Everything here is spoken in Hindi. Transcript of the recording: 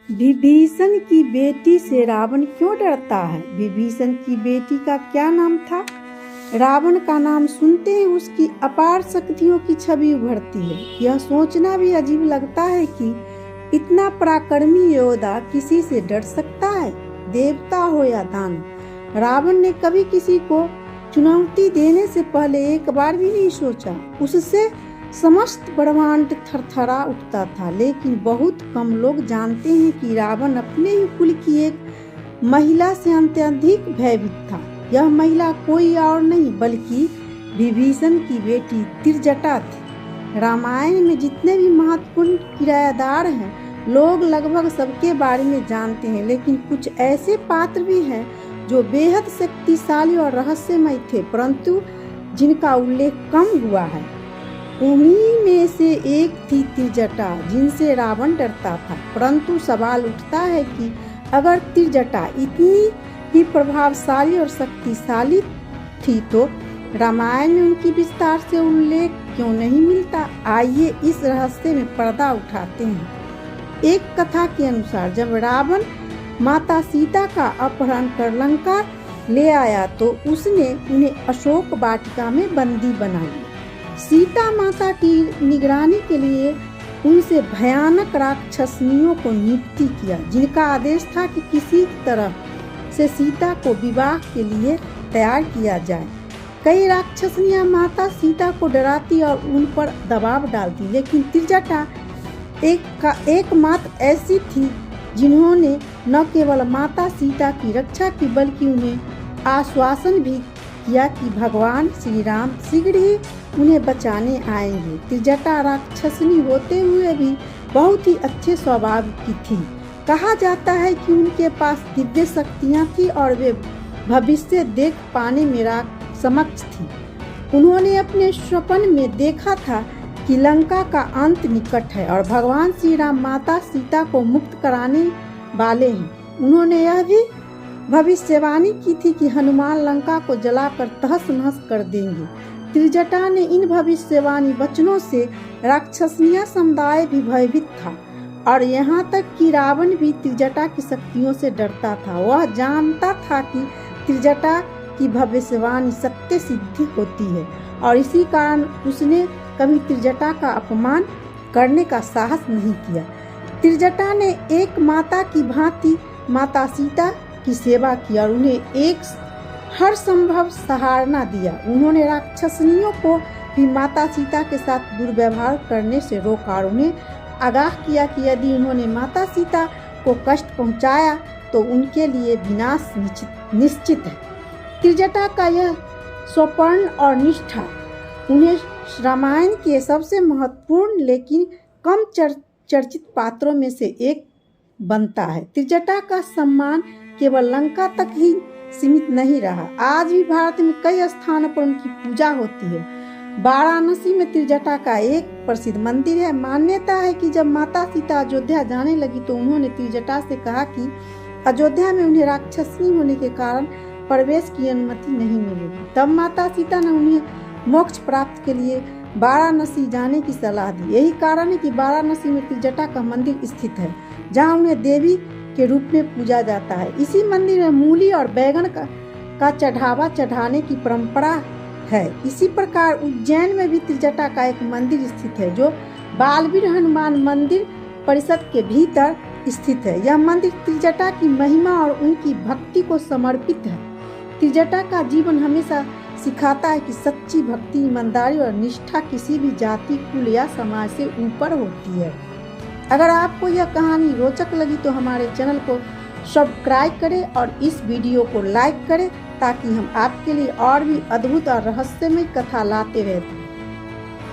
विभीषण की बेटी से रावण क्यों डरता है? विभीषण की बेटी का क्या नाम था? रावण का नाम सुनते ही उसकी अपार शक्तियों की छवि उभरती है। यह सोचना भी अजीब लगता है कि इतना पराक्रमी योद्धा किसी से डर सकता है, देवता हो या दानव। रावण ने कभी किसी को चुनौती देने से पहले एक बार भी नहीं सोचा। उससे समस्त ब्रह्मांड थरथरा उठता था। लेकिन बहुत कम लोग जानते हैं कि रावण अपने ही कुल की एक महिला से अत्यधिक भयभीत था। यह महिला कोई और नहीं बल्कि विभीषण की बेटी त्रिजटा थी। रामायण में जितने भी महत्वपूर्ण किरदार हैं, लोग लगभग सबके बारे में जानते हैं, लेकिन कुछ ऐसे पात्र भी हैं जो बेहद शक्तिशाली और रहस्यमय थे, परंतु जिनका उल्लेख कम हुआ है। उन्हीं में से एक थी त्रिजटा, जिनसे रावण डरता था। परंतु सवाल उठता है कि अगर त्रिजटा इतनी ही प्रभावशाली और शक्तिशाली थी तो रामायण में उनकी विस्तार से उल्लेख क्यों नहीं मिलता? आइए इस रहस्य में पर्दा उठाते हैं। एक कथा के अनुसार जब रावण माता सीता का अपहरण कर लंका ले आया तो उसने उन्हें अशोक वाटिका में बंदी बना लिया। सीता माता की निगरानी के लिए उनसे भयानक राक्षसनियों को नियुक्ति किया, जिनका आदेश था कि किसी तरह से सीता को विवाह के लिए तैयार किया जाए। कई राक्षसनियां माता सीता को डराती और उन पर दबाव डालती, लेकिन त्रिजटा एकमात्र ऐसी थी जिन्होंने न केवल माता सीता की रक्षा की बल्कि उन्हें आश्वासन भी किया कि भगवान श्री राम शीघ्र ही उन्हें बचाने आएंगे। त्रिजटा राक्षसनी होते हुए भी बहुत ही अच्छे स्वभाव की थी। कहा जाता है कि उनके पास दिव्य शक्तियां थी और वे भविष्य देख पाने में समक्ष थी। उन्होंने अपने स्वप्न में देखा था कि लंका का अंत निकट है और भगवान श्री राम माता सीता को मुक्त कराने वाले हैं। उन्होंने यह भी भविष्यवाणी की थी कि हनुमान लंका को जलाकर तहस नहस कर देंगे। त्रिजटा ने इन भविष्यवाणी वचनों से राक्षसनिया समुदाय भी भयभीत था और यहाँ तक कि रावण भी त्रिजटा की शक्तियों से डरता था। वह जानता था कि त्रिजटा की भविष्यवाणी सत्य सिद्धि होती है और इसी कारण उसने कभी त्रिजटा का अपमान करने का साहस नहीं किया। त्रिजटा ने एक माता की भांति माता सीता की सेवा की और उन्हें एक हर संभव सहारा दिया। उन्होंने राक्षसनियों को भी माता सीता के साथ दुर्व्यवहार करने से रोका और उन्हें आगाह किया कि यदि उन्होंने माता सीता को कष्ट पहुंचाया तो उनके लिए विनाश निश्चित है। त्रिजटा का यह स्वर्ण और निष्ठा उन्हें रामायण के सबसे महत्वपूर्ण लेकिन कम चर्चित पात्रों में से एक बनता है। त्रिजटा का सम्मान केवल लंका तक ही सीमित नहीं रहा। आज भी भारत में कई स्थानों पर उनकी पूजा होती है। वाराणसी में त्रिजटा का एक प्रसिद्ध मंदिर है। मान्यता है कि जब माता सीता अयोध्या जाने लगी तो उन्होंने त्रिजटा से कहा कि अयोध्या में उन्हें राक्षसनी होने के कारण प्रवेश की अनुमति नहीं मिलेगी। तब माता सीता ने उन्हें मोक्ष प्राप्त के लिए वाराणसी जाने की सलाह दी। यही कारण है कि वाराणसी में त्रिजटा का मंदिर स्थित है, जहां उन्हें देवी के रूप में पूजा जाता है। इसी मंदिर में मूली और बैगन का चढ़ावा चढ़ाने की परंपरा है। इसी प्रकार उज्जैन में भी त्रिजटा का एक मंदिर स्थित है, जो बालवीर हनुमान मंदिर परिषद के भीतर स्थित है। यह मंदिर त्रिजटा की महिमा और उनकी भक्ति को समर्पित है। त्रिजटा का जीवन हमेशा सिखाता है कि सच्ची भक्ति, ईमानदारी और निष्ठा किसी भी जाति, कुल या समाज से ऊपर होती है। अगर आपको यह कहानी रोचक लगी तो हमारे चैनल को सब्सक्राइब करें और इस वीडियो को लाइक करें ताकि हम आपके लिए और भी अद्भुत और रहस्यमय कथा लाते रहें।